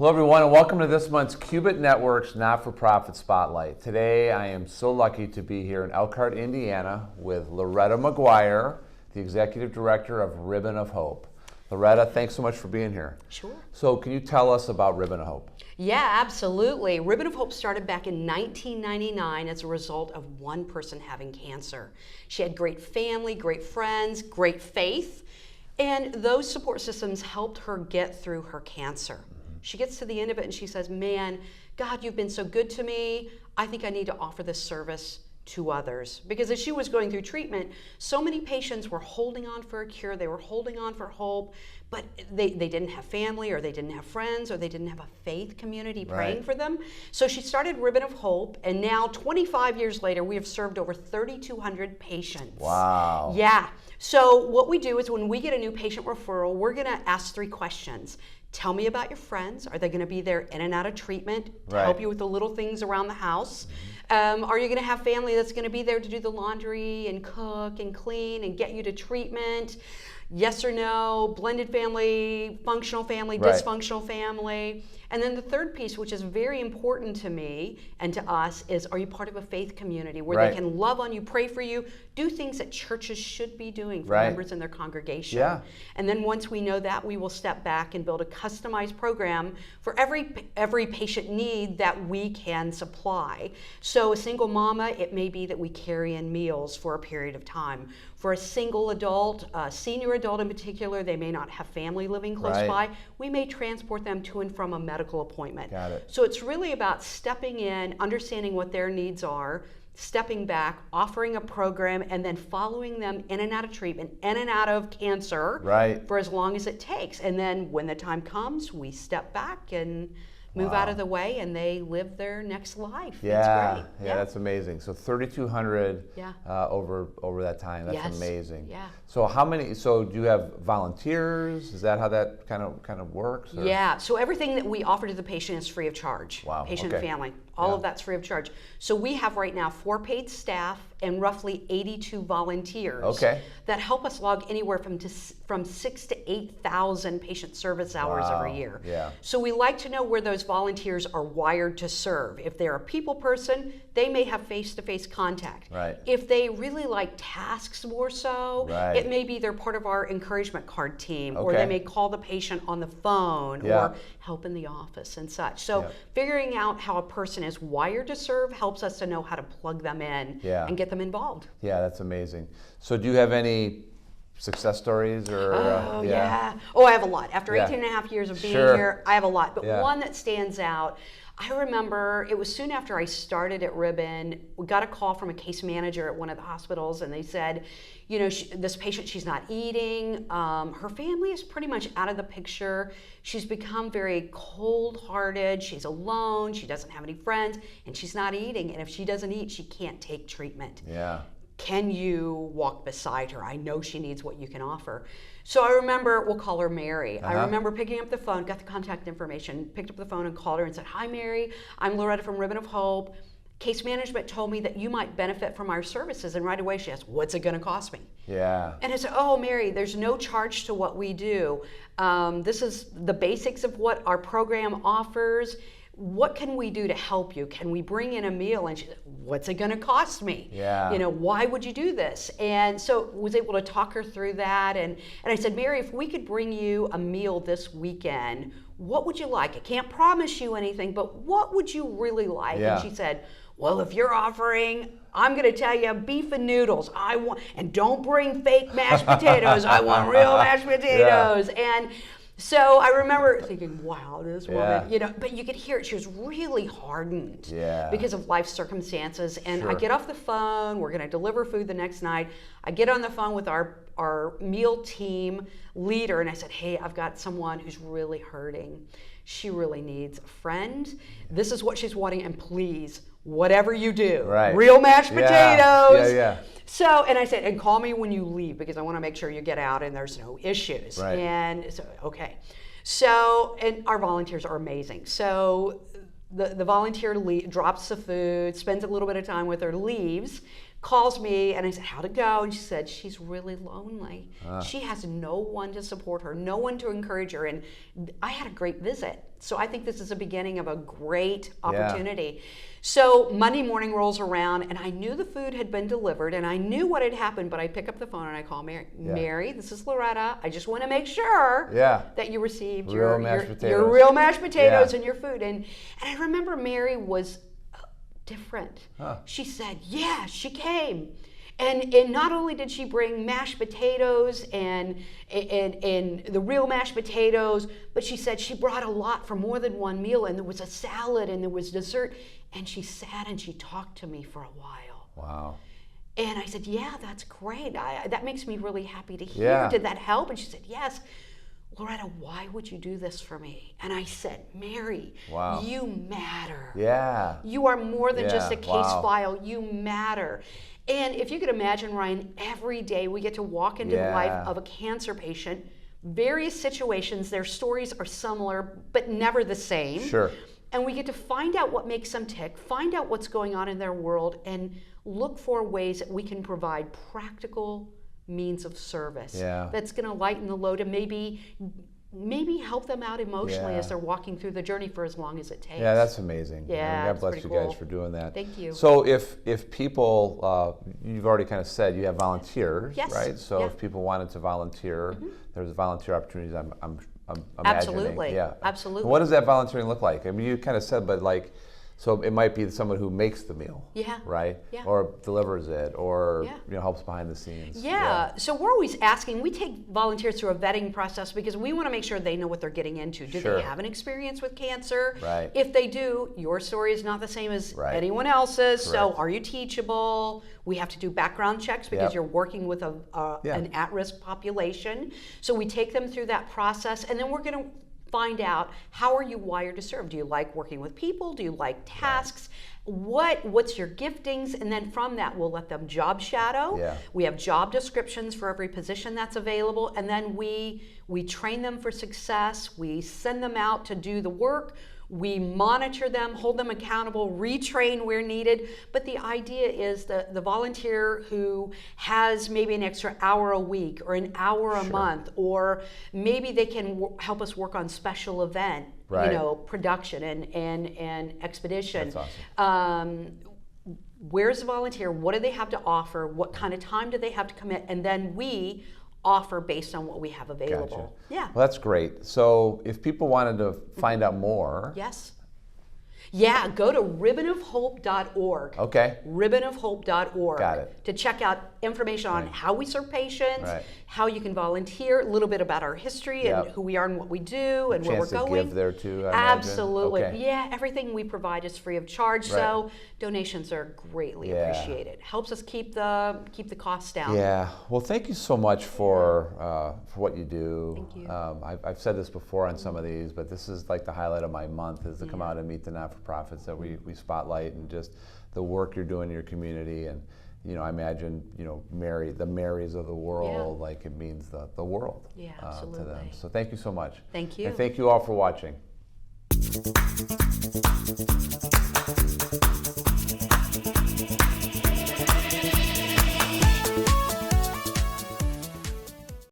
Hello everyone and welcome to this month's Qubit Network's Not-for-Profit Spotlight. Today I am so lucky to be here in Elkhart, Indiana with Loretta McGuire, the Executive Director of Ribbon of Hope. Loretta, thanks so much for being here. Sure. So can you tell us about Ribbon of Hope? Yeah, absolutely. Ribbon of Hope started back in 1999 as a result of one person having cancer. She had great family, great friends, great faith, and those support systems helped her get through her cancer. She gets to the end of it and she says, man, God, you've been so good to me. I think I need to offer this service to others. Because as she was going through treatment, so many patients were holding on for a cure, they were holding on for hope, but they didn't have family, or they didn't have friends, or they didn't have a faith community praying for them. So she started Ribbon of Hope, and now 25 years later, we have served over 3,200 patients. Wow. Yeah. So what we do is when we get a new patient referral, we're gonna ask 3 questions. Tell me about your friends. Are they going to be there in and out of treatment to help you with the little things around the house? Are you going to have family that's going to be there to do the laundry and cook and clean and get you to treatment? Yes or no, blended family, functional family, dysfunctional family. And then the third piece, which is very important to me and to us, is are you part of a faith community where they can love on you, pray for you, do things that churches should be doing for members in their congregation. Yeah. And then once we know that, we will step back and build a customized program for every patient need that we can supply. So a single mama, it may be that we carry in meals for a period of time. For a single adult, a senior adult in particular, they may not have family living close by. We may transport them to and from a medical appointment. Got it. So it's really about stepping in, understanding what their needs are, stepping back, offering a program, and then following them in and out of treatment, in and out of cancer for as long as it takes. And then when the time comes, we step back and move out of the way, and they live their next life. Yeah, it's great. Yeah, that's amazing. So 3,200 over that time. That's amazing. Yeah. So how many? So do you have volunteers? Is that how that kind of works? Or? Yeah. So everything that we offer to the patient is free of charge. Wow. Patient and family, all of that's free of charge. So we have right now 4 paid staff and roughly 82 volunteers that help us log anywhere from 6,000 to 8,000 patient service hours every year. Yeah. So we like to know where those volunteers are wired to serve. If they're a people person, they may have face-to-face contact. If they really like tasks more so, it may be they're part of our encouragement card team, or they may call the patient on the phone, or help in the office and such. So figuring out how a person is wired to serve helps us to know how to plug them in and get them involved. Yeah, that's amazing. So do you have any success stories? Or Oh, I have a lot. After 18 and a half years of being here, I have a lot. But one that stands out, I remember it was soon after I started at Ribbon, we got a call from a case manager at one of the hospitals, and they said, you know, this patient, she's not eating. Her family is pretty much out of the picture. She's become very cold-hearted. She's alone. She doesn't have any friends, and she's not eating. And if she doesn't eat, she can't take treatment. Can you walk beside her? I know she needs what you can offer. So I remember, we'll call her Mary. I remember picking up the phone, got the contact information, picked up the phone and called her and said, hi Mary, I'm Loretta from Ribbon of Hope. Case management told me that you might benefit from our services. And right away she asked, what's it gonna cost me? And I said, oh Mary, there's no charge to what we do. This is the basics of what our program offers. What can we do to help you? Can we bring in a meal? And she said, what's it gonna cost me? You know, why would you do this? And so was able to talk her through that. And I said, Mary, if we could bring you a meal this weekend, what would you like? I can't promise you anything, but what would you really like? And she said, well, if you're offering, I'm gonna tell you, beef and noodles. And don't bring fake mashed potatoes. I want real mashed potatoes. And so I remember thinking, wow, this woman, you know, but you could hear it. She was really hardened because of life circumstances. And I get off the phone, we're gonna deliver food the next night. I get on the phone with our meal team leader and I said, hey, I've got someone who's really hurting. She really needs a friend. This is what she's wanting, and please, whatever you do, real mashed potatoes. So, and I said, and call me when you leave because I want to make sure you get out and there's no issues. And so, okay. So, and our volunteers are amazing. So the volunteer drops the food, spends a little bit of time with her, leaves. calls me, and I said, how'd it go? And she said, she's really lonely. She has no one to support her, no one to encourage her. And I had a great visit. So I think this is the beginning of a great opportunity. Yeah. So Monday morning rolls around, and I knew the food had been delivered, and I knew what had happened, but I pick up the phone and I call Mary. Yeah. Mary, this is Loretta. I just want to make sure that you received your real mashed potatoes and your food. And I remember Mary was different. She said, yeah, she came. And not only did she bring mashed potatoes and the real mashed potatoes, but she said she brought a lot for more than one meal, and there was a salad and there was dessert. And she sat and she talked to me for a while. Wow. And I said, yeah, that's great. That makes me really happy to hear. Yeah. Did that help? And she said, yes. Loretta, why would you do this for me? And I said, Mary, you matter. Yeah. You are more than just a case file. You matter. And if you could imagine, Ryan, every day we get to walk into the life of a cancer patient, various situations, their stories are similar, but never the same. Sure. And we get to find out what makes them tick, find out what's going on in their world, and look for ways that we can provide practical means of service that's going to lighten the load and maybe help them out emotionally as they're walking through the journey for as long as it takes. Yeah, that's amazing. Yeah, God bless you guys for doing that. Thank you. So if people, you've already kind of said you have volunteers, right? So if people wanted to volunteer, there's volunteer opportunities. I'm imagining. Absolutely. Yeah. Absolutely. What does that volunteering look like? I mean, you kind of said, but like, so it might be someone who makes the meal, right? Yeah. Or delivers it, or helps behind the scenes. Yeah. So we're always asking. We take volunteers through a vetting process because we want to make sure they know what they're getting into. Do they have an experience with cancer? Right. If they do, your story is not the same as anyone else's. Correct. So are you teachable? We have to do background checks because you're working with an at-risk population. So we take them through that process, and then we're going to find out, how are you wired to serve? Do you like working with people? Do you like tasks? What's your giftings? And then from that, we'll let them job shadow. Yeah. We have job descriptions for every position that's available, and then we train them for success. We send them out to do the work. We monitor them, hold them accountable, retrain where needed. But the idea is the volunteer who has maybe an extra hour a week or an hour a month, or maybe they can help us work on special event, production and expedition. That's awesome. Where's the volunteer? What do they have to offer? What kind of time do they have to commit? And then we offer based on what we have available. Gotcha. Yeah. Well, that's great. So if people wanted to find out more. Yes. Yeah, go to ribbonofhope.org. Okay. Ribbonofhope.org. Got it. To check out information on how we serve patients, how you can volunteer, a little bit about our history and who we are and what we do and where we're going. Chance to give there too, I Absolutely. imagine. Okay. Yeah, everything we provide is free of charge, so donations are greatly appreciated. Helps us keep the costs down. Yeah. Well, thank you so much for what you do. Thank you. I've said this before on some of these, but this is like the highlight of my month, is to come out and meet the not-for-profits that we spotlight, and just the work you're doing in your community. And I imagine, the Marys of the world, like it means the world to them. So thank you so much. Thank you. And thank you all for watching.